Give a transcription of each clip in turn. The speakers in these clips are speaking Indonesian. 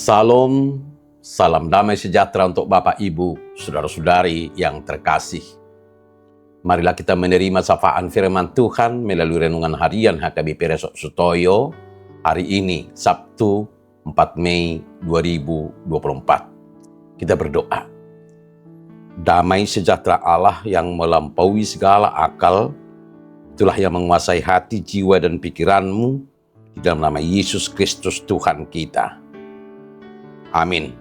Salam, salam damai sejahtera untuk Bapak, Ibu, saudara-saudari yang terkasih. Marilah kita menerima sapaan firman Tuhan melalui renungan harian HKBP Resok Sutoyo hari ini, Sabtu 4 Mei 2024. Kita berdoa. Damai sejahtera Allah yang melampaui segala akal, itulah yang menguasai hati, jiwa, dan pikiranmu di dalam nama Yesus Kristus Tuhan kita. Amin.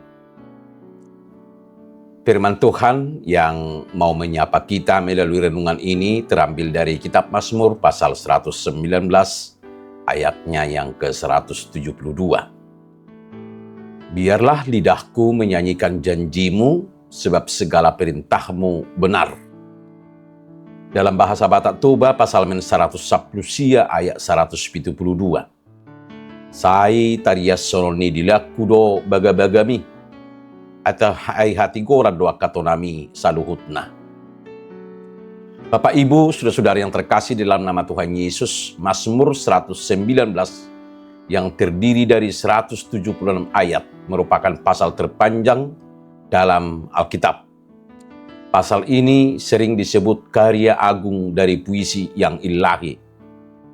Firman Tuhan yang mau menyapa kita melalui renungan ini terambil dari kitab Mazmur pasal 119 ayatnya yang ke-172. Biarlah lidahku menyanyikan janjimu sebab segala perintahmu benar. Dalam bahasa Batak Toba pasal 110 ayat 172. Sai tarias sononi dilakudo baga-bagami atau hai hati gora doa katonami saluhutna. Bapak, Ibu, saudara-saudara yang terkasih dalam nama Tuhan Yesus, Mazmur 119 yang terdiri dari 176 ayat merupakan pasal terpanjang dalam Alkitab. Pasal ini sering disebut karya agung dari puisi yang ilahi,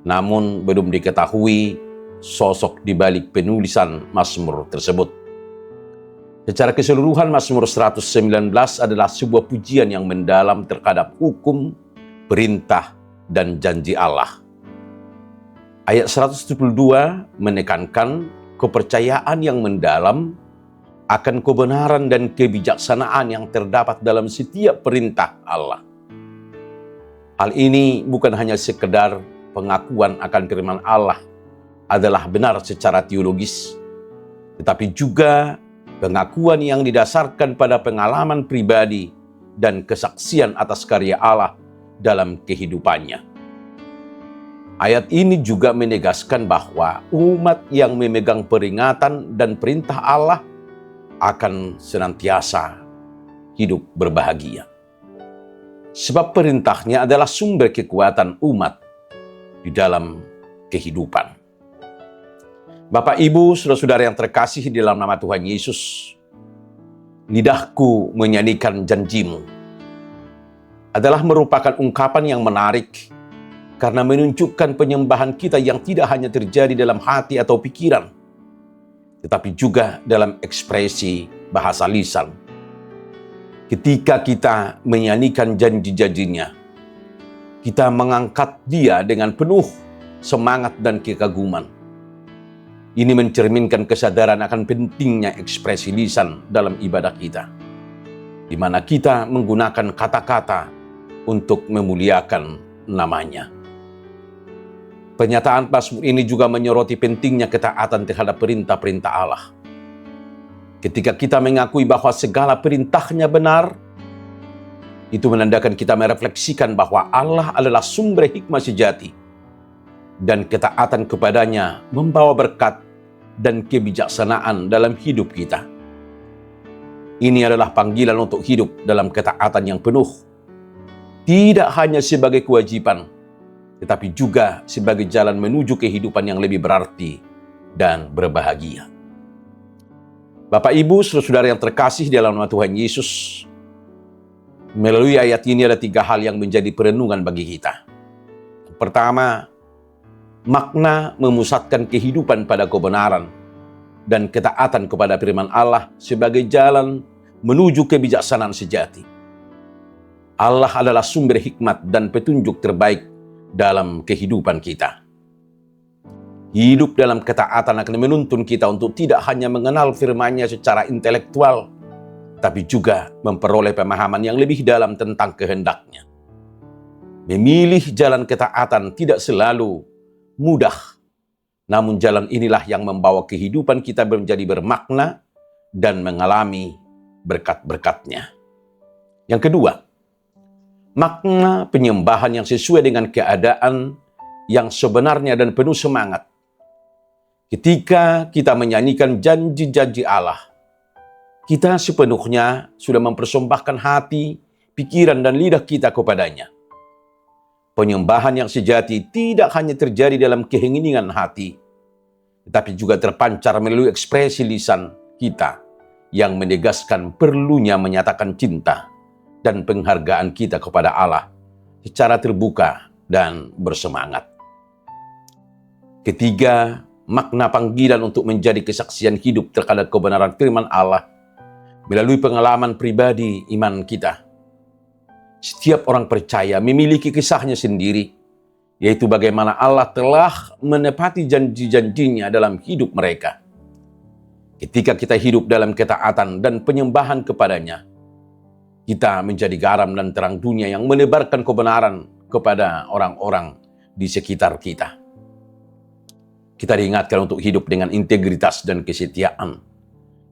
namun belum diketahui sosok di balik penulisan Mazmur tersebut. Secara keseluruhan, Mazmur 119 adalah sebuah pujian yang mendalam terhadap hukum, perintah, dan janji Allah. Ayat 172 menekankan kepercayaan yang mendalam akan kebenaran dan kebijaksanaan yang terdapat dalam setiap perintah Allah. Hal ini bukan hanya sekedar pengakuan akan firman Allah adalah benar secara teologis, tetapi juga pengakuan yang didasarkan pada pengalaman pribadi dan kesaksian atas karya Allah dalam kehidupannya. Ayat ini juga menegaskan bahwa umat yang memegang peringatan dan perintah Allah akan senantiasa hidup berbahagia. Sebab perintahnya adalah sumber kekuatan umat di dalam kehidupan. Bapak, Ibu, saudara-saudara yang terkasih di dalam nama Tuhan Yesus, lidahku menyanyikan janjimu adalah merupakan ungkapan yang menarik karena menunjukkan penyembahan kita yang tidak hanya terjadi dalam hati atau pikiran, tetapi juga dalam ekspresi bahasa lisan. Ketika kita menyanyikan janji-janjinya, kita mengangkat Dia dengan penuh semangat dan kekaguman. Ini mencerminkan kesadaran akan pentingnya ekspresi lisan dalam ibadah kita, di mana kita menggunakan kata-kata untuk memuliakan namanya. Pernyataan Mazmur ini juga menyoroti pentingnya ketaatan terhadap perintah-perintah Allah. Ketika kita mengakui bahwa segala perintahnya benar, itu menandakan kita merefleksikan bahwa Allah adalah sumber hikmah sejati, dan ketaatan kepadanya membawa berkat dan kebijaksanaan dalam hidup kita. Ini adalah panggilan untuk hidup dalam ketaatan yang penuh, tidak hanya sebagai kewajiban, tetapi juga sebagai jalan menuju kehidupan yang lebih berarti dan berbahagia. Bapak, Ibu, saudara-saudara yang terkasih dalam nama Tuhan Yesus, melalui ayat ini ada 3 hal yang menjadi perenungan bagi kita. Pertama, makna memusatkan kehidupan pada kebenaran dan ketaatan kepada firman Allah sebagai jalan menuju kebijaksanaan sejati. Allah adalah sumber hikmat dan petunjuk terbaik dalam kehidupan kita. Hidup dalam ketaatan akan menuntun kita untuk tidak hanya mengenal firman-Nya secara intelektual, tapi juga memperoleh pemahaman yang lebih dalam tentang kehendak-Nya. Memilih jalan ketaatan tidak selalu mudah, namun jalan inilah yang membawa kehidupan kita menjadi bermakna dan mengalami berkat-berkat-Nya. Yang kedua, makna penyembahan yang sesuai dengan keadaan yang sebenarnya dan penuh semangat. Ketika kita menyanyikan janji-janji Allah, kita sepenuhnya sudah mempersembahkan hati, pikiran, dan lidah kita kepadanya. Penyembahan yang sejati tidak hanya terjadi dalam keinginan hati, tetapi juga terpancar melalui ekspresi lisan kita yang menegaskan perlunya menyatakan cinta dan penghargaan kita kepada Allah secara terbuka dan bersemangat. Ketiga, makna panggilan untuk menjadi kesaksian hidup terhadap kebenaran firman Allah melalui pengalaman pribadi iman kita. Setiap orang percaya memiliki kisahnya sendiri, yaitu bagaimana Allah telah menepati janji-janjinya dalam hidup mereka. Ketika kita hidup dalam ketaatan dan penyembahan kepadanya, kita menjadi garam dan terang dunia yang menebarkan kebenaran kepada orang-orang di sekitar kita. Kita diingatkan untuk hidup dengan integritas dan kesetiaan,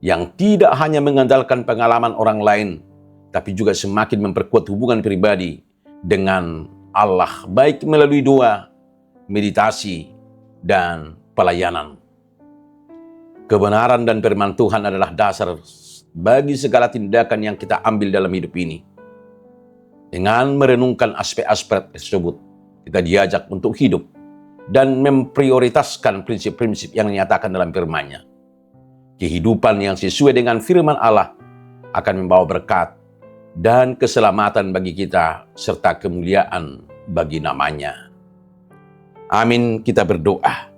yang tidak hanya mengandalkan pengalaman orang lain, tapi juga semakin memperkuat hubungan pribadi dengan Allah, baik melalui doa, meditasi, dan pelayanan. Kebenaran dan firman Tuhan adalah dasar bagi segala tindakan yang kita ambil dalam hidup ini. Dengan merenungkan aspek-aspek tersebut, kita diajak untuk hidup dan memprioritaskan prinsip-prinsip yang dinyatakan dalam firman-Nya. Kehidupan yang sesuai dengan firman Allah akan membawa berkat dan keselamatan bagi kita, serta kemuliaan bagi namanya. Amin, kita berdoa.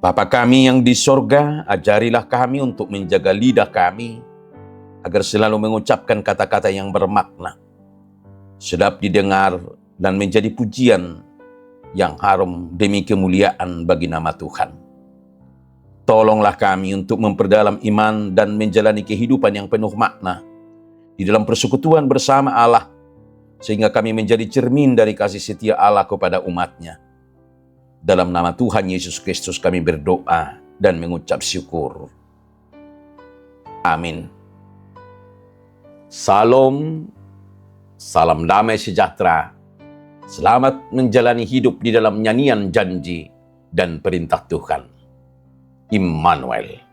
Bapa kami yang di sorga, ajarilah kami untuk menjaga lidah kami, agar selalu mengucapkan kata-kata yang bermakna, sedap didengar, dan menjadi pujian yang harum demi kemuliaan bagi nama Tuhan. Tolonglah kami untuk memperdalam iman dan menjalani kehidupan yang penuh makna di dalam persekutuan bersama Allah, sehingga kami menjadi cermin dari kasih setia Allah kepada umat-Nya. Dalam nama Tuhan Yesus Kristus kami berdoa dan mengucap syukur. Amin. Salam, salam damai sejahtera. Selamat menjalani hidup di dalam nyanyian janji dan perintah Tuhan. Immanuel.